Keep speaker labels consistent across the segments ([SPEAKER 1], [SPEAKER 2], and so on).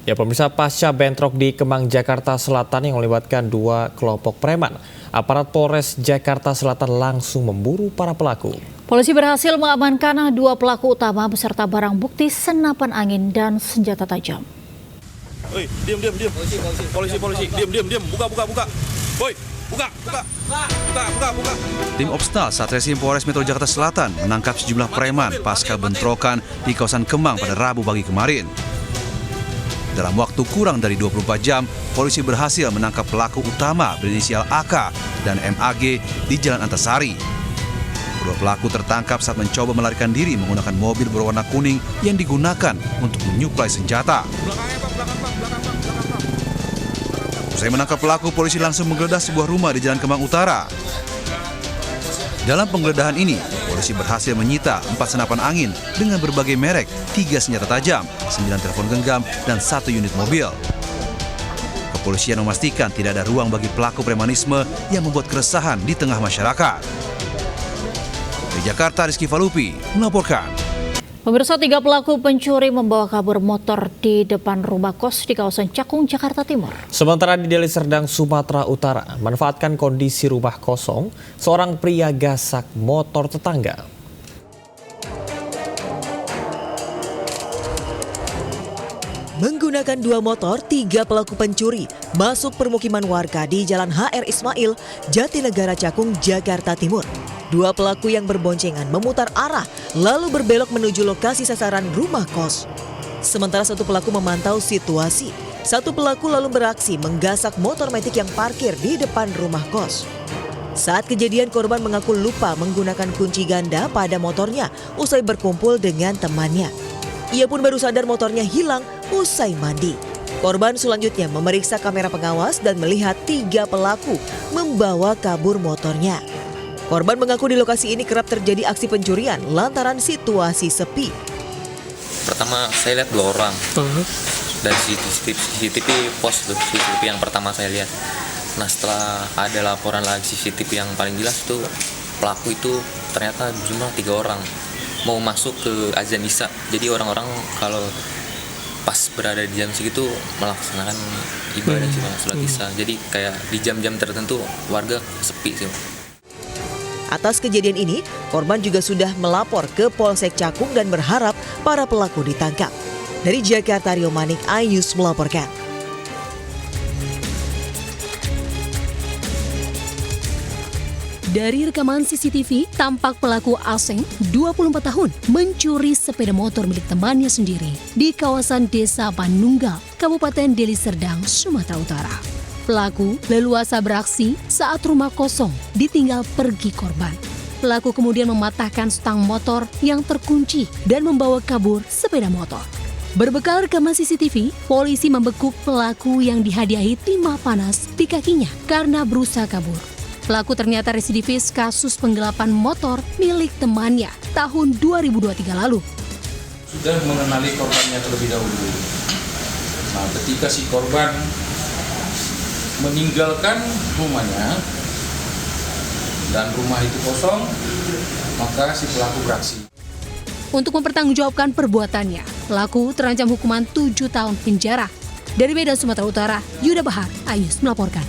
[SPEAKER 1] Ya pemirsa, pasca bentrok di Kemang, Jakarta Selatan yang melibatkan dua kelompok preman, aparat Polres Jakarta Selatan langsung memburu para pelaku.
[SPEAKER 2] Polisi berhasil mengamankan dua pelaku utama beserta barang bukti senapan angin dan senjata tajam.
[SPEAKER 3] Oi, diam. Polisi, diam. Buka. Woi, buka.
[SPEAKER 4] Tim Opstal Satreskrim Polres Metro Jakarta Selatan menangkap sejumlah preman pasca bentrokan di kawasan Kemang pada Rabu pagi kemarin. Dalam waktu kurang dari 24 jam, polisi berhasil menangkap pelaku utama berinisial AK dan MAG di Jalan Antasari. Kedua pelaku tertangkap saat mencoba melarikan diri menggunakan mobil berwarna kuning yang digunakan untuk menyuplai senjata. Usai menangkap pelaku, polisi langsung menggeledah sebuah rumah di Jalan Kemang Utara. Dalam penggeledahan ini, polisi berhasil menyita 4 senapan angin dengan berbagai merek, 3 senjata tajam, 9 telepon genggam, dan 1 unit mobil. Kepolisian memastikan tidak ada ruang bagi pelaku premanisme yang membuat keresahan di tengah masyarakat. Dari Jakarta, Rizky Falupi melaporkan.
[SPEAKER 2] Pemirsa, 3 pelaku pencuri membawa kabur motor di depan rumah kos di kawasan Cakung, Jakarta Timur.
[SPEAKER 1] Sementara di Deli Serdang, Sumatera Utara, manfaatkan kondisi rumah kosong, seorang pria gasak motor tetangga.
[SPEAKER 5] Menggunakan 2 motor, 3 pelaku pencuri masuk permukiman warga di Jalan HR Ismail, Jatinegara Cakung, Jakarta Timur. 2 pelaku yang berboncengan memutar arah lalu berbelok menuju lokasi sasaran rumah kos. Sementara 1 pelaku memantau situasi. 1 pelaku lalu beraksi menggasak motor metik yang parkir di depan rumah kos. Saat kejadian, korban mengaku lupa menggunakan kunci ganda pada motornya usai berkumpul dengan temannya. Ia pun baru sadar motornya hilang usai mandi. Korban selanjutnya memeriksa kamera pengawas dan melihat 3 pelaku membawa kabur motornya. Korban mengaku di lokasi ini kerap terjadi aksi pencurian lantaran situasi sepi.
[SPEAKER 6] Pertama saya lihat 2 orang dari CCTV pos CCTV yang pertama saya lihat. Nah setelah ada laporan lagi CCTV yang paling jelas tuh pelaku itu ternyata jumlah 3 orang mau masuk ke azan isya. Jadi orang-orang kalau pas berada di jam segitu melaksanakan ibadah sholat isya. Jadi kayak di jam-jam tertentu warga sepi sih.
[SPEAKER 5] Atas kejadian ini, korban juga sudah melapor ke Polsek Cakung dan berharap para pelaku ditangkap. Dari Jakarta, Rio Manik, Ayus melaporkan.
[SPEAKER 7] Dari rekaman CCTV, tampak pelaku Aseng, 24 tahun, mencuri sepeda motor milik temannya sendiri di kawasan Desa Panunggal, Kabupaten Deli Serdang, Sumatera Utara. Pelaku leluasa beraksi saat rumah kosong ditinggal pergi korban. Pelaku kemudian mematahkan stang motor yang terkunci dan membawa kabur sepeda motor. Berbekal rekaman CCTV, polisi membekuk pelaku yang dihadiahi timah panas di kakinya karena berusaha kabur. Pelaku ternyata residivis kasus penggelapan motor milik temannya tahun 2023 lalu.
[SPEAKER 8] Sudah mengenali korbannya terlebih dahulu. Nah, ketika si korban meninggalkan rumahnya dan rumah itu kosong, maka si pelaku beraksi.
[SPEAKER 7] Untuk mempertanggungjawabkan perbuatannya, pelaku terancam hukuman 7 tahun penjara. Dari Medan, Sumatera Utara, Yuda Bahar, Ayus melaporkan.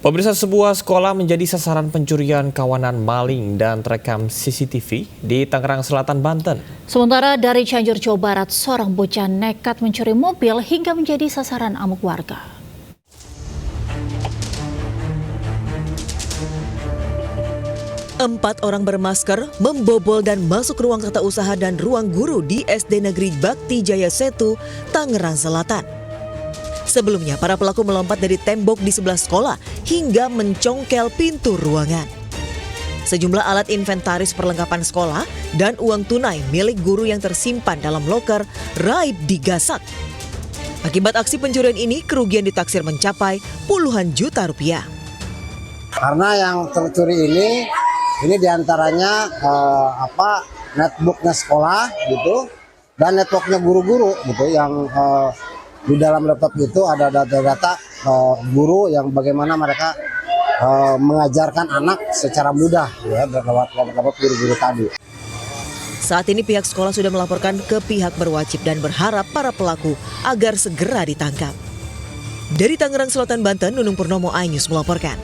[SPEAKER 1] Pemirsa, sebuah sekolah menjadi sasaran pencurian kawanan maling dan terekam CCTV di Tangerang Selatan, Banten.
[SPEAKER 2] Sementara dari Cianjur, Jawa Barat, seorang bocah nekat mencuri mobil hingga menjadi sasaran amuk warga.
[SPEAKER 5] 4 orang bermasker membobol dan masuk ruang tata usaha dan ruang guru di SD Negeri Bakti Jaya Setu, Tangerang Selatan. Sebelumnya, para pelaku melompat dari tembok di sebelah sekolah hingga mencongkel pintu ruangan. Sejumlah alat inventaris perlengkapan sekolah dan uang tunai milik guru yang tersimpan dalam loker raib digasak. Akibat aksi pencurian ini, kerugian ditaksir mencapai puluhan juta rupiah.
[SPEAKER 9] Karena yang tercuri ini diantaranya netbooknya sekolah gitu dan networknya guru-guru gitu yang di dalam laptop itu ada data-data guru yang bagaimana mereka mengajarkan anak secara mudah ya lewat guru-guru tadi.
[SPEAKER 5] Saat ini pihak sekolah sudah melaporkan ke pihak berwajib dan berharap para pelaku agar segera ditangkap. Dari Tangerang Selatan, Banten, Nunung Purnomo, iNews melaporkan.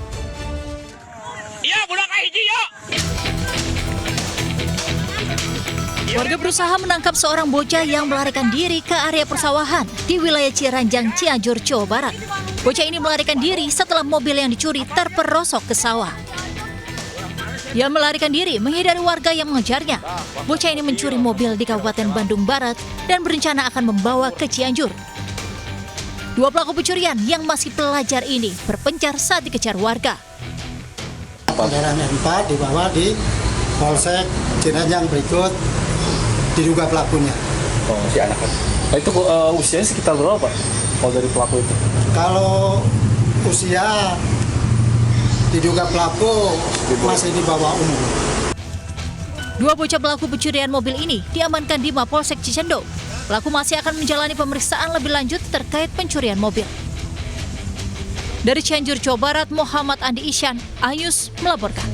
[SPEAKER 2] Warga berusaha menangkap seorang bocah yang melarikan diri ke area persawahan di wilayah Ciranjang, Cianjur, Jawa Barat. Bocah ini melarikan diri setelah mobil yang dicuri terperosok ke sawah. Ia melarikan diri menghindari warga yang mengejarnya. Bocah ini mencuri mobil di Kabupaten Bandung Barat dan berencana akan membawa ke Cianjur. Dua pelaku pencurian yang masih pelajar ini berpencar saat dikejar warga.
[SPEAKER 10] Kendaraan M4 dibawa di Polsek Ciranjang berikut. Diduga pelakunya.
[SPEAKER 11] Oh, si anak kan. Itu usianya sekitar berapa, Pak? Kalau dari pelaku itu?
[SPEAKER 10] Kalau usia diduga pelaku masih di bawah umur.
[SPEAKER 2] Dua bocah pelaku pencurian mobil ini diamankan di Mapolsek Cicendo. Pelaku masih akan menjalani pemeriksaan lebih lanjut terkait pencurian mobil. Dari Cianjur, Jawa Barat, Muhammad Andi Isyan, iNews melaporkan.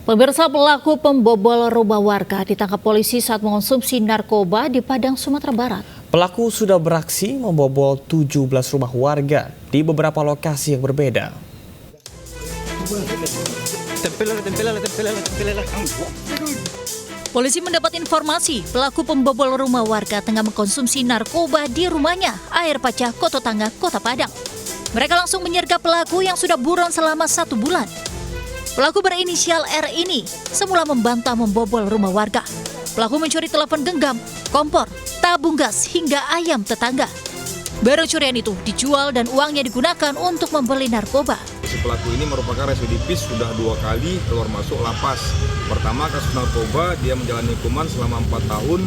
[SPEAKER 2] Pemirsa, pelaku pembobol rumah warga ditangkap polisi saat mengonsumsi narkoba di Padang, Sumatera Barat.
[SPEAKER 1] Pelaku sudah beraksi membobol 17 rumah warga di beberapa lokasi yang berbeda.
[SPEAKER 2] Polisi mendapat informasi pelaku pembobol rumah warga tengah mengkonsumsi narkoba di rumahnya, Air Pacah, Koto Tangga, Kota Padang. Mereka langsung menyergap pelaku yang sudah buron selama 1 bulan. Pelaku berinisial R ini semula membantah membobol rumah warga. Pelaku mencuri telepon genggam, kompor, tabung gas, hingga ayam tetangga. Barang curian itu dijual dan uangnya digunakan untuk membeli narkoba.
[SPEAKER 12] Si pelaku ini merupakan residivis, sudah 2 kali keluar masuk lapas. Pertama kasus narkoba, dia menjalani hukuman selama 4 tahun.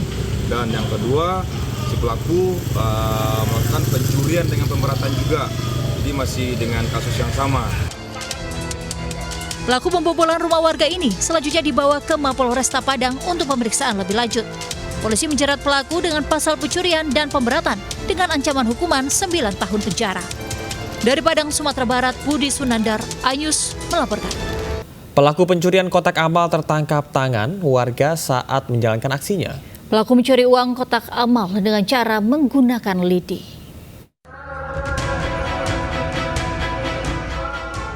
[SPEAKER 12] Dan yang kedua, si pelaku melakukan pencurian dengan pemberatan juga. Jadi masih dengan kasus yang sama.
[SPEAKER 2] Pelaku pembobolan rumah warga ini selanjutnya dibawa ke Mapolresta Padang untuk pemeriksaan lebih lanjut. Polisi menjerat pelaku dengan pasal pencurian dan pemberatan dengan ancaman hukuman 9 tahun penjara. Dari Padang, Sumatera Barat, Budi Sunandar, iNews melaporkan.
[SPEAKER 1] Pelaku pencurian kotak amal tertangkap tangan warga saat menjalankan aksinya.
[SPEAKER 2] Pelaku mencuri uang kotak amal dengan cara menggunakan lidi.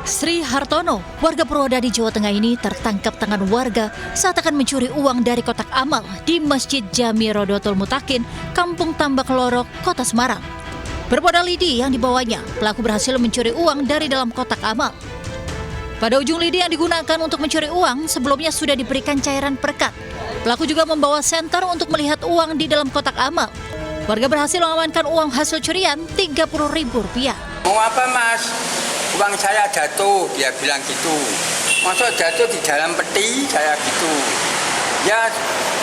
[SPEAKER 2] Sri Hartono, warga Purwodadi, Jawa Tengah ini tertangkap tangan warga saat akan mencuri uang dari kotak amal di Masjid Jami Rodotul Mutakin, Kampung Tambak Lorok, Kota Semarang. Bermodal lidi yang dibawanya, pelaku berhasil mencuri uang dari dalam kotak amal. Pada ujung lidi yang digunakan untuk mencuri uang, sebelumnya sudah diberikan cairan perekat. Pelaku juga membawa senter untuk melihat uang di dalam kotak amal. Warga berhasil mengamankan uang hasil curian Rp30.000.
[SPEAKER 13] Mau apa, Mas? Uang saya jatuh, dia bilang gitu. Masa jatuh di dalam peti, saya gitu. Ya,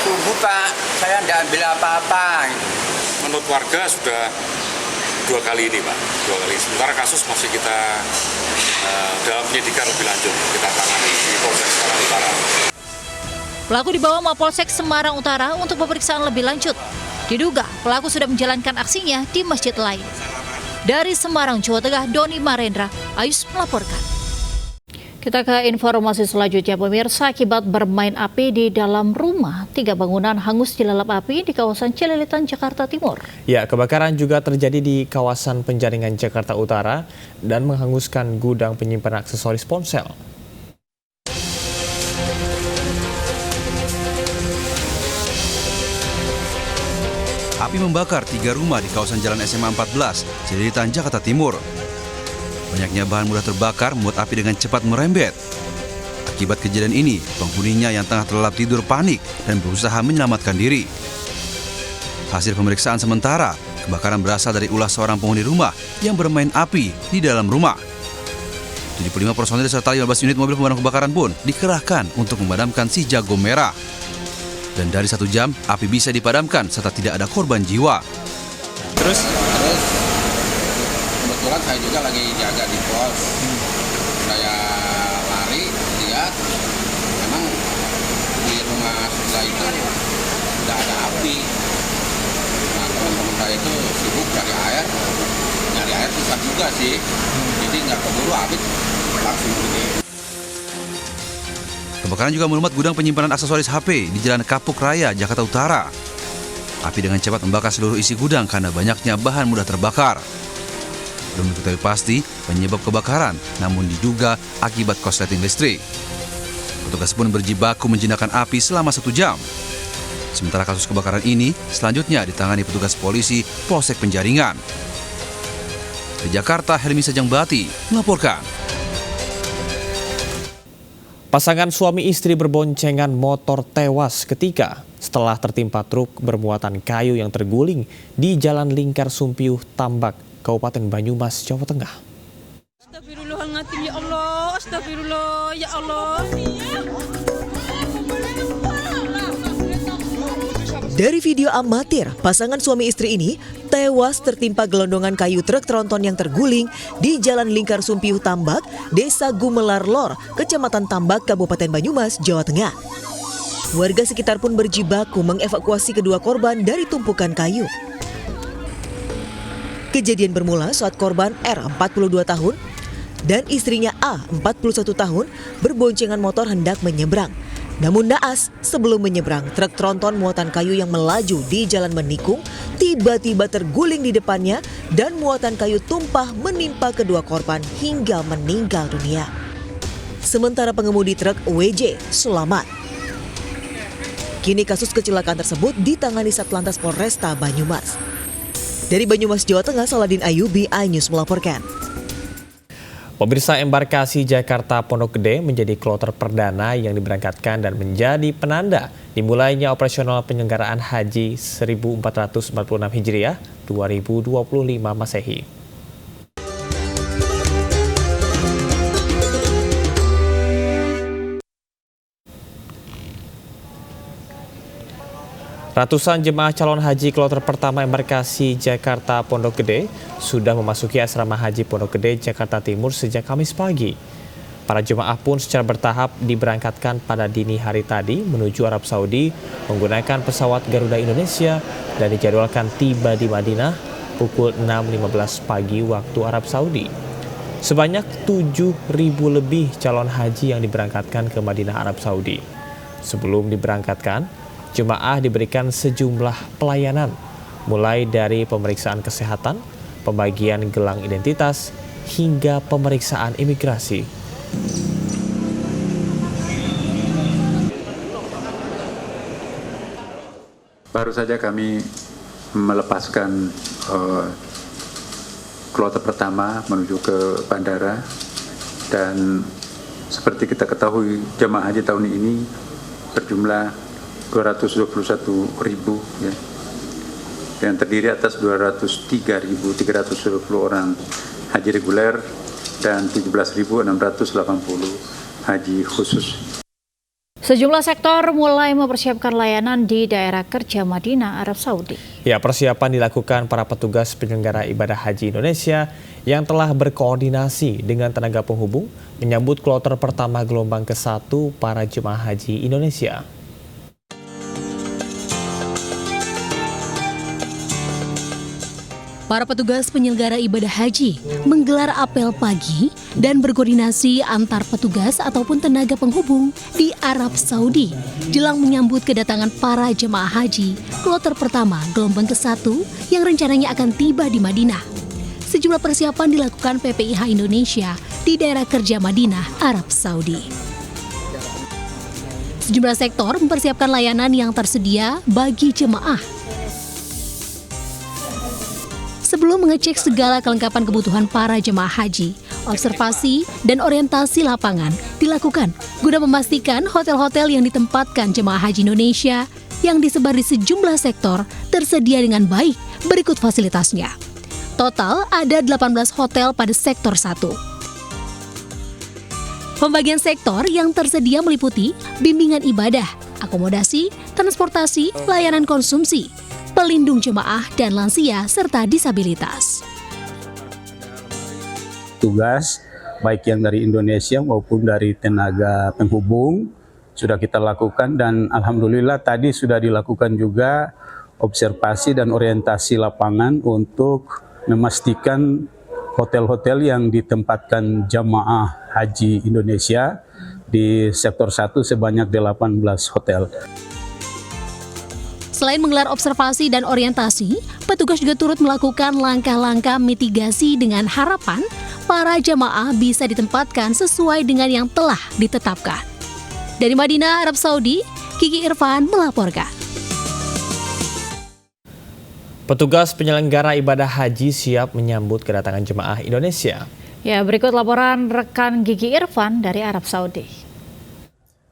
[SPEAKER 13] tunggu Pak, saya tidak ambil apa-apa.
[SPEAKER 14] Menurut warga sudah 2 kali ini, Pak. 2 kali. Sementara kasus masih kita dalam penyidikan lebih lanjut. Kita tangani di Polsek Semarang Utara.
[SPEAKER 2] Pelaku dibawa Mapolsek Semarang Utara untuk pemeriksaan lebih lanjut. Diduga pelaku sudah menjalankan aksinya di masjid lain. Dari Semarang, Jawa Tengah, Doni Marendra, iNews melaporkan. Kita ke informasi selanjutnya, pemirsa. Akibat bermain api di dalam rumah, 3 bangunan hangus dilalap api di kawasan Cililitan, Jakarta Timur.
[SPEAKER 1] Ya, kebakaran juga terjadi di kawasan Penjaringan, Jakarta Utara dan menghanguskan gudang penyimpanan aksesoris ponsel.
[SPEAKER 4] Api membakar 3 rumah di kawasan Jalan SMA 14, Cililitan, Jakarta Timur. Banyaknya bahan mudah terbakar membuat api dengan cepat merembet. Akibat kejadian ini, penghuninya yang tengah terlelap tidur panik dan berusaha menyelamatkan diri. Hasil pemeriksaan sementara, kebakaran berasal dari ulah seorang penghuni rumah yang bermain api di dalam rumah. 75 personil serta 15 unit mobil pemadam kebakaran pun dikerahkan untuk memadamkan si jago merah. Dan dari 1 jam, api bisa dipadamkan serta tidak ada korban jiwa.
[SPEAKER 8] Terus kebetulan saya juga lagi jaga di pos. Saya lari, lihat, memang di rumah sebelah itu tidak ada api. Nah, teman-teman saya itu sibuk cari air. Nyari air susah juga sih. Jadi nggak keburu api langsung gede.
[SPEAKER 4] Kebakaran juga melumat gudang penyimpanan aksesoris HP di Jalan Kapuk Raya, Jakarta Utara. Api dengan cepat membakar seluruh isi gudang karena banyaknya bahan mudah terbakar. Belum diketahui pasti penyebab kebakaran, namun diduga akibat korsleting listrik. Petugas pun berjibaku menjinakkan api selama 1 jam. Sementara kasus kebakaran ini selanjutnya ditangani petugas polisi Polsek Penjaringan. Di Jakarta, Helmi Sajangbati melaporkan.
[SPEAKER 1] Pasangan suami istri berboncengan motor tewas ketika setelah tertimpa truk bermuatan kayu yang terguling di Jalan Lingkar Sumpiuh Tambak, Kabupaten Banyumas, Jawa Tengah.
[SPEAKER 15] Astagfirullahaladzim, ya Allah, astagfirullah, ya Allah.
[SPEAKER 5] Dari video amatir, pasangan suami istri ini tewas tertimpa gelondongan kayu truk tronton yang terguling di Jalan Lingkar Sumpiuh Tambak, Desa Gumelar Lor, Kecamatan Tambak, Kabupaten Banyumas, Jawa Tengah. Warga sekitar pun berjibaku mengevakuasi kedua korban dari tumpukan kayu. Kejadian bermula saat korban R, 42 tahun, dan istrinya A, 41 tahun, berboncengan motor hendak menyeberang. Namun naas, sebelum menyeberang, truk tronton muatan kayu yang melaju di Jalan Menikung tiba-tiba terguling di depannya dan muatan kayu tumpah menimpa kedua korban hingga meninggal dunia. Sementara pengemudi truk WJ selamat. Kini kasus kecelakaan tersebut ditangani Satlantas Polresta Banyumas. Dari Banyumas, Jawa Tengah, Saladin Ayubi, iNews melaporkan.
[SPEAKER 1] Pemirsa, embarkasi Jakarta Pondok Gede menjadi kloter perdana yang diberangkatkan dan menjadi penanda dimulainya operasional penyelenggaraan Haji 1446 Hijriah 2025 Masehi. Ratusan jemaah calon haji kloter pertama embarkasi Jakarta Pondok Gede sudah memasuki asrama haji Pondok Gede, Jakarta Timur sejak Kamis pagi. Para jemaah pun secara bertahap diberangkatkan pada dini hari tadi menuju Arab Saudi menggunakan pesawat Garuda Indonesia dan dijadwalkan tiba di Madinah pukul 6.15 pagi waktu Arab Saudi. Sebanyak 7.000 lebih calon haji yang diberangkatkan ke Madinah Arab Saudi. Sebelum diberangkatkan, jemaah diberikan sejumlah pelayanan, mulai dari pemeriksaan kesehatan, pembagian gelang identitas, hingga pemeriksaan imigrasi.
[SPEAKER 16] Baru saja kami melepaskan kloter pertama menuju ke bandara, dan seperti kita ketahui jemaah haji tahun ini berjumlah 221.000 ya, yang terdiri atas 203.320 orang haji reguler dan 17.680 haji khusus.
[SPEAKER 2] Sejumlah sektor mulai mempersiapkan layanan di daerah kerja Madinah, Arab Saudi.
[SPEAKER 1] Ya, persiapan dilakukan para petugas penyelenggara ibadah haji Indonesia yang telah berkoordinasi dengan tenaga penghubung menyambut kloter pertama gelombang ke-1 para jemaah haji Indonesia.
[SPEAKER 7] Para petugas penyelenggara ibadah haji menggelar apel pagi dan berkoordinasi antar petugas ataupun tenaga penghubung di Arab Saudi jelang menyambut kedatangan para jemaah haji kloter pertama gelombang ke-1 yang rencananya akan tiba di Madinah. Sejumlah persiapan dilakukan PPIH Indonesia di daerah kerja Madinah, Arab Saudi. Sejumlah sektor mempersiapkan layanan yang tersedia bagi jemaah. Sebelum mengecek segala kelengkapan kebutuhan para jemaah haji, observasi dan orientasi lapangan dilakukan guna memastikan hotel-hotel yang ditempatkan jemaah haji Indonesia yang disebar di sejumlah sektor tersedia dengan baik berikut fasilitasnya. Total ada 18 hotel pada sektor 1. Pembagian sektor yang tersedia meliputi bimbingan ibadah, akomodasi, transportasi, layanan konsumsi, pelindung jemaah dan lansia serta disabilitas.
[SPEAKER 17] Tugas baik yang dari Indonesia maupun dari tenaga penghubung sudah kita lakukan, dan alhamdulillah tadi sudah dilakukan juga observasi dan orientasi lapangan untuk memastikan hotel-hotel yang ditempatkan jamaah haji Indonesia di sektor 1 sebanyak 18 hotel.
[SPEAKER 7] Selain menggelar observasi dan orientasi, petugas juga turut melakukan langkah-langkah mitigasi dengan harapan para jamaah bisa ditempatkan sesuai dengan yang telah ditetapkan. Dari Madinah, Arab Saudi, Kiki Irfan melaporkan.
[SPEAKER 1] Petugas penyelenggara ibadah haji siap menyambut kedatangan jemaah Indonesia.
[SPEAKER 2] Ya, berikut laporan rekan Gigi Irfan dari Arab Saudi.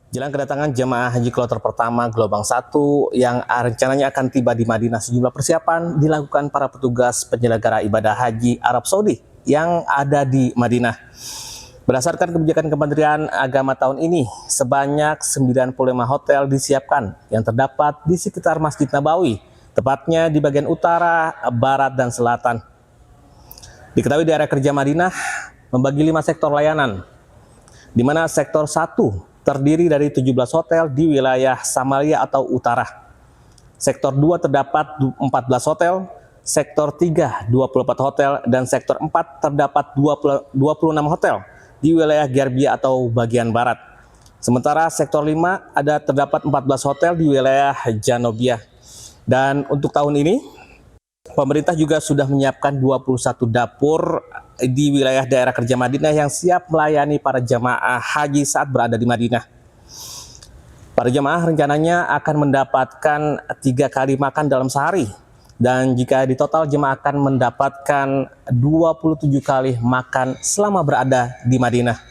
[SPEAKER 18] Jelang kedatangan jemaah haji kloter pertama gelombang 1 yang rencananya akan tiba di Madinah, sejumlah persiapan dilakukan para petugas penyelenggara ibadah haji Arab Saudi yang ada di Madinah. Berdasarkan kebijakan Kementerian Agama tahun ini, sebanyak 95 hotel disiapkan yang terdapat di sekitar Masjid Nabawi, tepatnya di bagian utara, barat, dan selatan. Diketahui daerah kerja Madinah membagi 5 sektor layanan, di mana sektor 1 terdiri dari 17 hotel di wilayah Samaria atau utara. Sektor 2 terdapat 14 hotel, sektor 3 24 hotel, dan sektor 4 terdapat 26 hotel di wilayah Gerbia atau bagian barat. Sementara sektor 5 terdapat 14 hotel di wilayah Janobia. Dan untuk tahun ini, pemerintah juga sudah menyiapkan 21 dapur di wilayah daerah kerja Madinah yang siap melayani para jamaah haji saat berada di Madinah. Para jamaah rencananya akan mendapatkan 3 kali makan dalam sehari, dan jika di total jemaah akan mendapatkan 27 kali makan selama berada di Madinah.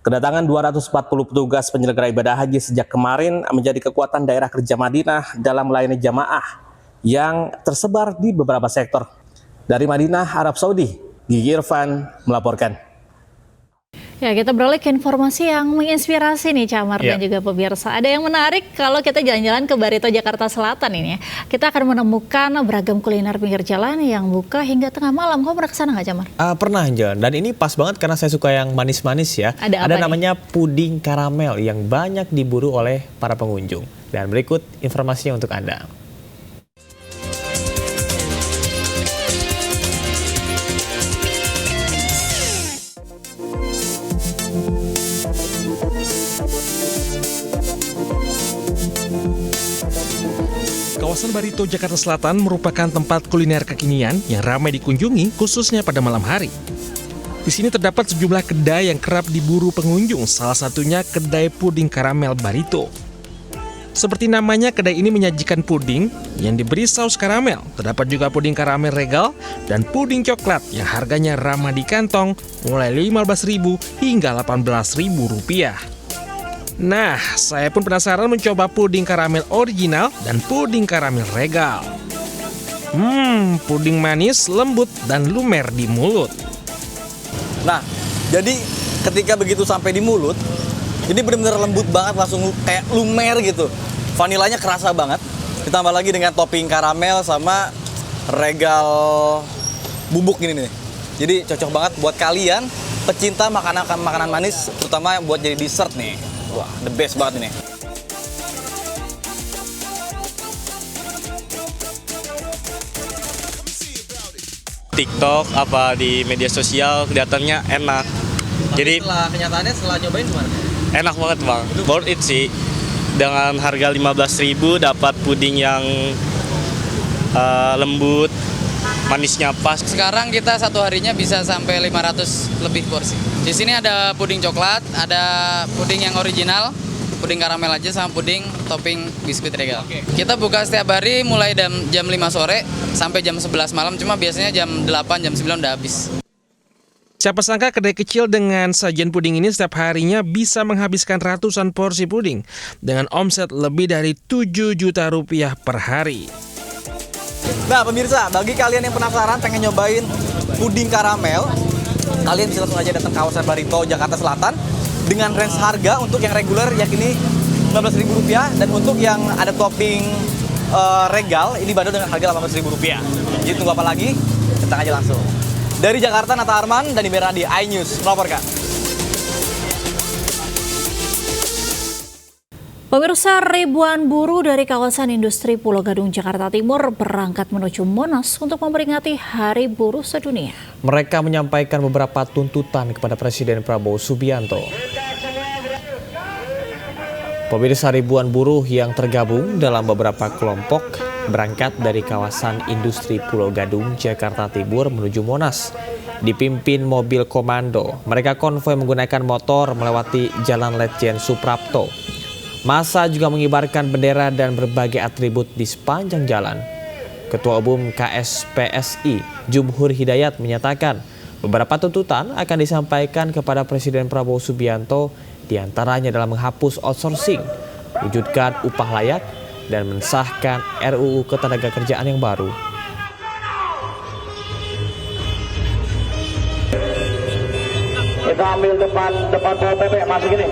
[SPEAKER 18] Kedatangan 240 petugas penyelenggara ibadah haji sejak kemarin menjadi kekuatan daerah kerja Madinah dalam melayani jamaah yang tersebar di beberapa sektor. Dari Madinah, Arab Saudi, Gigi Irfan melaporkan.
[SPEAKER 2] Ya, kita beralih ke informasi yang menginspirasi nih Camar dan juga pemirsa. Ada yang menarik kalau kita jalan-jalan ke Barito, Jakarta Selatan ini ya. Kita akan menemukan beragam kuliner pinggir jalan yang buka hingga tengah malam. Kamu pernah kesana nggak, Camar?
[SPEAKER 1] Pernah, Jon. Dan ini pas banget karena saya suka yang manis-manis ya. Ada namanya puding karamel yang banyak diburu oleh para pengunjung. Dan berikut informasinya untuk Anda.
[SPEAKER 19] Kawasan Barito, Jakarta Selatan merupakan tempat kuliner kekinian yang ramai dikunjungi khususnya pada malam hari. Di sini terdapat sejumlah kedai yang kerap diburu pengunjung, salah satunya kedai puding karamel Barito. Seperti namanya, kedai ini menyajikan puding yang diberi saus karamel. Terdapat juga puding karamel regal dan puding coklat yang harganya ramah di kantong mulai Rp15.000 hingga Rp18.000. Nah, saya pun penasaran mencoba puding karamel original dan puding karamel regal. Puding manis, lembut, dan lumer di mulut.
[SPEAKER 20] Nah, jadi ketika begitu sampai di mulut, ini benar-benar lembut banget, langsung kayak lumer gitu. Vanilanya kerasa banget. Ditambah lagi dengan topping karamel sama regal bubuk ini nih. Jadi cocok banget buat kalian pecinta makanan manis, terutama buat jadi dessert nih. Wah, the best banget ini.
[SPEAKER 21] TikTok apa di media sosial kelihatannya enak. Jadi
[SPEAKER 20] kenyataannya setelah nyobain gimana?
[SPEAKER 21] Enak banget bang, worth it sih. Dengan harga Rp15.000 dapat puding yang lembut, manisnya pas.
[SPEAKER 22] Sekarang kita satu harinya bisa sampai 500 lebih porsi. Di sini ada puding coklat, ada puding yang original, puding karamel aja sama puding topping biskuit regal. Kita buka setiap hari mulai jam 5 sore sampai jam 11 malam, cuma biasanya jam 8, jam 9 udah habis.
[SPEAKER 19] Siapa sangka kedai kecil dengan sajian puding ini setiap harinya bisa menghabiskan ratusan porsi puding dengan omset lebih dari Rp7 juta per hari.
[SPEAKER 20] Nah pemirsa, bagi kalian yang penasaran pengen nyobain puding karamel, kalian bisa langsung aja datang ke kawasan Barito, Jakarta Selatan dengan range harga untuk yang reguler yakni Rp15.000 dan untuk yang ada topping regal ini bandel dengan harga Rp18.000. Jadi tunggu apa lagi? Datang aja langsung. Dari Jakarta, Nata Arman dan Iberna di iNews melaporkan.
[SPEAKER 2] Pemirsa, ribuan buruh dari kawasan industri Pulau Gadung, Jakarta Timur berangkat menuju Monas untuk memperingati Hari Buruh Sedunia.
[SPEAKER 1] Mereka menyampaikan beberapa tuntutan kepada Presiden Prabowo Subianto. Pemirsa, ribuan buruh yang tergabung dalam beberapa kelompok berangkat dari kawasan industri Pulau Gadung, Jakarta Timur menuju Monas. Dipimpin mobil komando, mereka konvoi menggunakan motor melewati Jalan Letjen Suprapto. Massa juga mengibarkan bendera dan berbagai atribut di sepanjang jalan. Ketua Umum KSPSI, Jumhur Hidayat, menyatakan beberapa tuntutan akan disampaikan kepada Presiden Prabowo Subianto, diantaranya dalam menghapus outsourcing, wujudkan upah layak, dan mensahkan RUU Ketenagakerjaan yang baru.
[SPEAKER 3] Kita ambil depan PP masuk ini.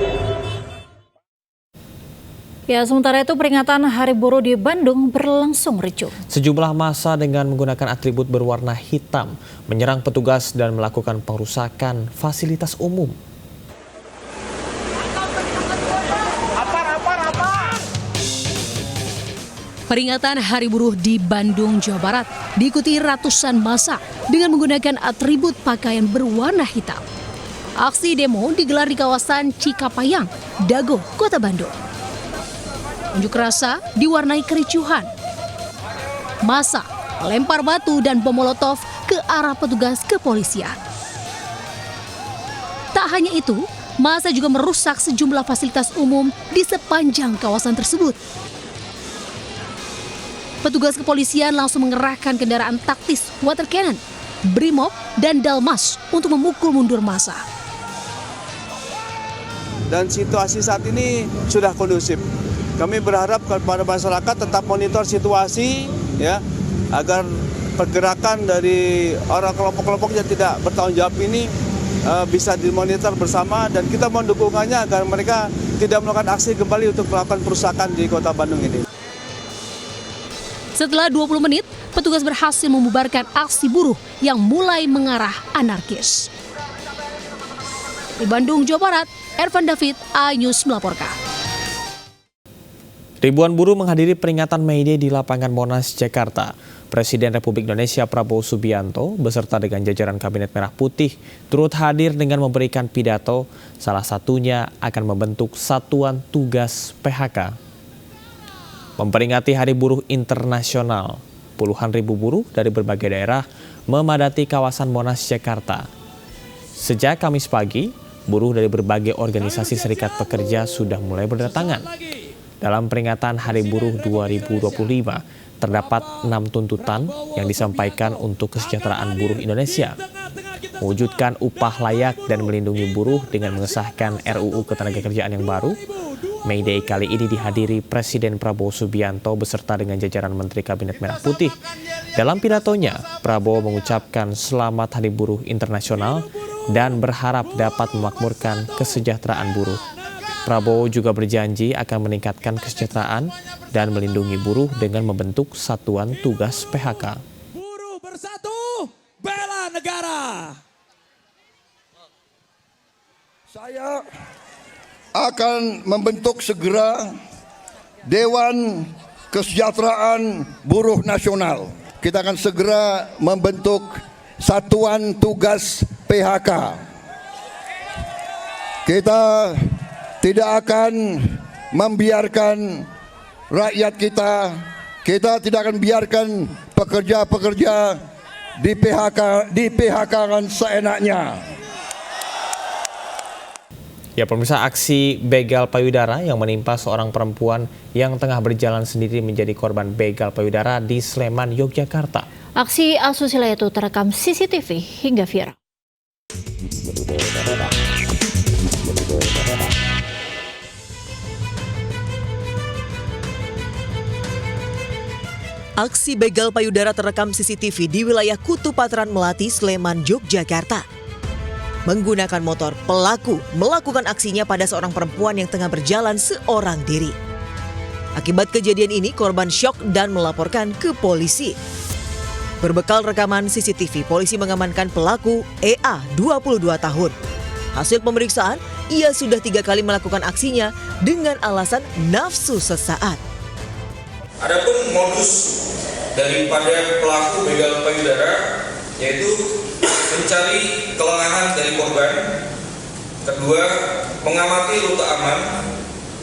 [SPEAKER 2] Ya, sementara itu peringatan Hari Buruh di Bandung berlangsung ricuh.
[SPEAKER 1] Sejumlah massa dengan menggunakan atribut berwarna hitam menyerang petugas dan melakukan pengrusakan fasilitas umum.
[SPEAKER 7] Peringatan Hari Buruh di Bandung, Jawa Barat diikuti ratusan massa dengan menggunakan atribut pakaian berwarna hitam. Aksi demo digelar di kawasan Cikapayang, Dago, Kota Bandung. Unjuk rasa diwarnai kericuhan. Massa melempar batu dan bom molotov ke arah petugas kepolisian. Tak hanya itu, massa juga merusak sejumlah fasilitas umum di sepanjang kawasan tersebut. Petugas kepolisian langsung mengerahkan kendaraan taktis water cannon, Brimob, dan Dalmas untuk memukul mundur massa.
[SPEAKER 6] Dan situasi saat ini sudah kondusif. Kami berharap kepada masyarakat tetap monitor situasi, ya, agar pergerakan dari orang kelompok-kelompok yang tidak bertanggung jawab ini bisa dimonitor bersama, dan kita mohon dukungannya agar mereka tidak melakukan aksi kembali untuk melakukan perusakan di Kota Bandung ini.
[SPEAKER 7] Setelah 20 menit, petugas berhasil membubarkan aksi buruh yang mulai mengarah anarkis. Di Bandung, Jawa Barat, Ervan David, iNews melaporkan.
[SPEAKER 1] Ribuan buruh menghadiri peringatan May Day di lapangan Monas, Jakarta. Presiden Republik Indonesia Prabowo Subianto beserta dengan jajaran Kabinet Merah Putih turut hadir dengan memberikan pidato, salah satunya akan membentuk Satuan Tugas PHK. Memperingati Hari Buruh Internasional, puluhan ribu buruh dari berbagai daerah memadati kawasan Monas, Jakarta. Sejak Kamis pagi, buruh dari berbagai organisasi serikat pekerja sudah mulai berdatangan. Dalam peringatan Hari Buruh 2025, terdapat 6 tuntutan yang disampaikan untuk kesejahteraan buruh Indonesia. Mewujudkan upah layak dan melindungi buruh dengan mengesahkan RUU Ketenagakerjaan yang baru. May Day kali ini dihadiri Presiden Prabowo Subianto beserta dengan jajaran Menteri Kabinet Merah Putih. Dalam pidatonya, Prabowo mengucapkan selamat Hari Buruh Internasional dan berharap dapat memakmurkan kesejahteraan buruh. Prabowo juga berjanji akan meningkatkan kesejahteraan dan melindungi buruh dengan membentuk Satuan Tugas PHK.
[SPEAKER 23] Buruh bersatu, bela negara.
[SPEAKER 24] Saya akan membentuk segera Dewan Kesejahteraan Buruh Nasional. Kita akan segera membentuk Satuan Tugas PHK. Kita tidak akan membiarkan rakyat kita tidak akan biarkan pekerja-pekerja di PHK-kan seenaknya.
[SPEAKER 1] Ya pemirsa, aksi begal payudara yang menimpa seorang perempuan yang tengah berjalan sendiri menjadi korban begal payudara di Sleman, Yogyakarta.
[SPEAKER 2] Aksi asusila itu terekam CCTV hingga viral.
[SPEAKER 5] Aksi begal payudara terekam CCTV di wilayah Kutu Patran Melati, Sleman, Yogyakarta. Menggunakan motor, pelaku melakukan aksinya pada seorang perempuan yang tengah berjalan seorang diri. Akibat kejadian ini, korban syok dan melaporkan ke polisi. Berbekal rekaman CCTV, polisi mengamankan pelaku EA, 22 tahun. Hasil pemeriksaan, ia sudah 3 kali melakukan aksinya dengan alasan nafsu sesaat.
[SPEAKER 25] Adapun modus daripada pelaku begal payudara yaitu mencari kelengahan dari korban, kedua mengamati rute aman,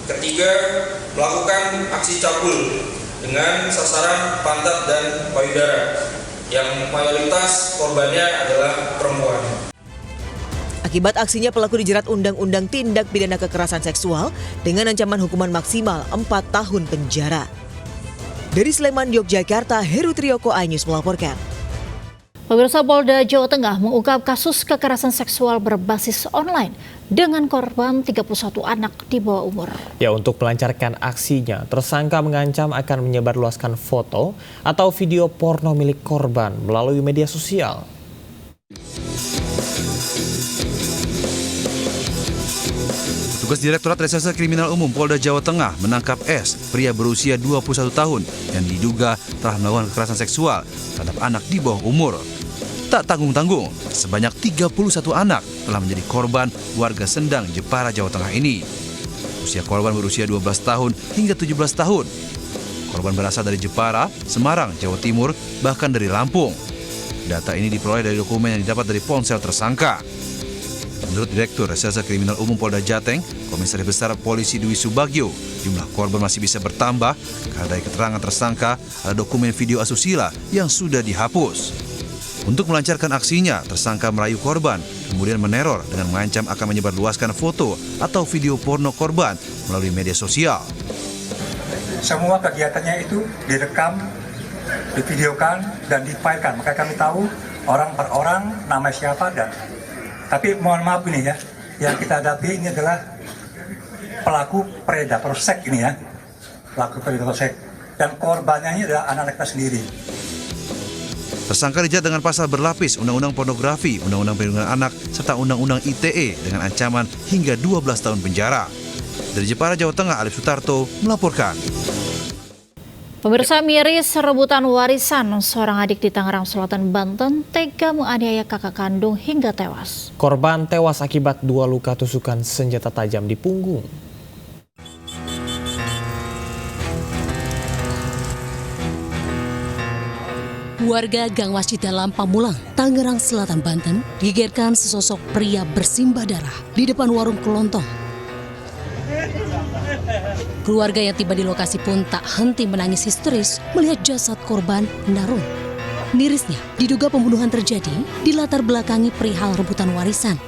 [SPEAKER 25] Ketiga, melakukan aksi cabul dengan sasaran pantat dan payudara yang mayoritas korbannya adalah perempuan.
[SPEAKER 5] Akibat aksinya pelaku dijerat Undang-Undang Tindak Pidana Kekerasan Seksual dengan ancaman hukuman maksimal 4 tahun penjara. Dari Sleman, Yogyakarta, Heru Triyoko, iNews melaporkan.
[SPEAKER 2] Pemirsa, Polda Jawa Tengah mengungkap kasus kekerasan seksual berbasis online dengan korban 31 anak di bawah umur.
[SPEAKER 1] Ya, untuk melancarkan aksinya, tersangka mengancam akan menyebarluaskan foto atau video porno milik korban melalui media sosial.
[SPEAKER 4] Petugas Direktorat Reserse Kriminal Umum Polda Jawa Tengah menangkap S, pria berusia 21 tahun yang diduga telah melakukan kekerasan seksual terhadap anak di bawah umur. Tak tanggung-tanggung, sebanyak 31 anak telah menjadi korban warga Sendang, Jepara, Jawa Tengah ini. Usia korban berusia 12 tahun hingga 17 tahun. Korban berasal dari Jepara, Semarang, Jawa Timur, bahkan dari Lampung. Data ini diperoleh dari dokumen yang didapat dari ponsel tersangka. Menurut Direktur Reserse Kriminal Umum Polda Jateng, Komisaris Besar Polisi Dwi Subagio, jumlah korban masih bisa bertambah karena dari keterangan tersangka ada dokumen video asusila yang sudah dihapus. Untuk melancarkan aksinya, tersangka merayu korban, kemudian meneror dengan mengancam akan menyebarluaskan foto atau video porno korban melalui media sosial.
[SPEAKER 9] Semua kegiatannya itu direkam, divideokan, dan difailkan. Maka kami tahu orang per orang, nama siapa, dan tapi mohon maaf ini ya, yang kita hadapi ini adalah pelaku predator seks ini ya, pelaku predator seks, dan korbannya ini adalah anak-anak kita sendiri.
[SPEAKER 4] Tersangka dijerat dengan pasal berlapis Undang-Undang Pornografi, Undang-Undang Perlindungan Anak, serta Undang-Undang ITE dengan ancaman hingga 12 tahun penjara. Dari Jepara, Jawa Tengah, Alif Sutarto melaporkan.
[SPEAKER 2] Pemirsa, miris rebutan warisan, seorang adik di Tangerang Selatan, Banten tega menganiaya kakak kandung hingga tewas.
[SPEAKER 1] Korban tewas akibat 2 luka tusukan senjata tajam di punggung.
[SPEAKER 7] Warga Gang Masjid Dalam Pamulang, Tangerang Selatan, Banten, digegerkan sesosok pria bersimbah darah di depan warung kelontong. Keluarga yang tiba di lokasi pun tak henti menangis histeris melihat jasad korban Narun. Mirisnya, diduga pembunuhan terjadi di latar belakangi perihal rebutan warisan.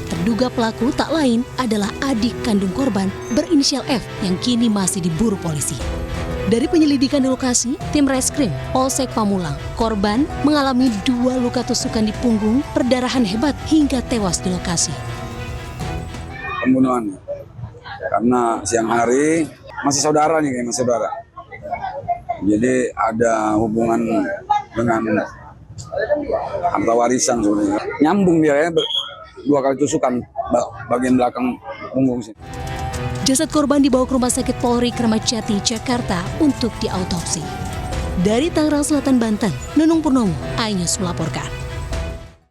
[SPEAKER 7] Terduga pelaku tak lain adalah adik kandung korban berinisial F yang kini masih diburu polisi. Dari penyelidikan di lokasi, tim reskrim Polsek Pamulang, korban mengalami 2 luka tusukan di punggung, perdarahan hebat hingga tewas di lokasi.
[SPEAKER 10] Pembunuhan, karena siang hari masih saudara nih, masih saudara. Jadi ada hubungan dengan harta warisan sebenarnya. Nyambung dia ya, 2 kali tusukan bagian belakang punggung sini.
[SPEAKER 7] Jasad korban dibawa ke Rumah Sakit Polri Kramat Jati, Jakarta untuk diautopsi. Dari Tangerang Selatan, Banten, Nunung Purnomo, iNews melaporkan.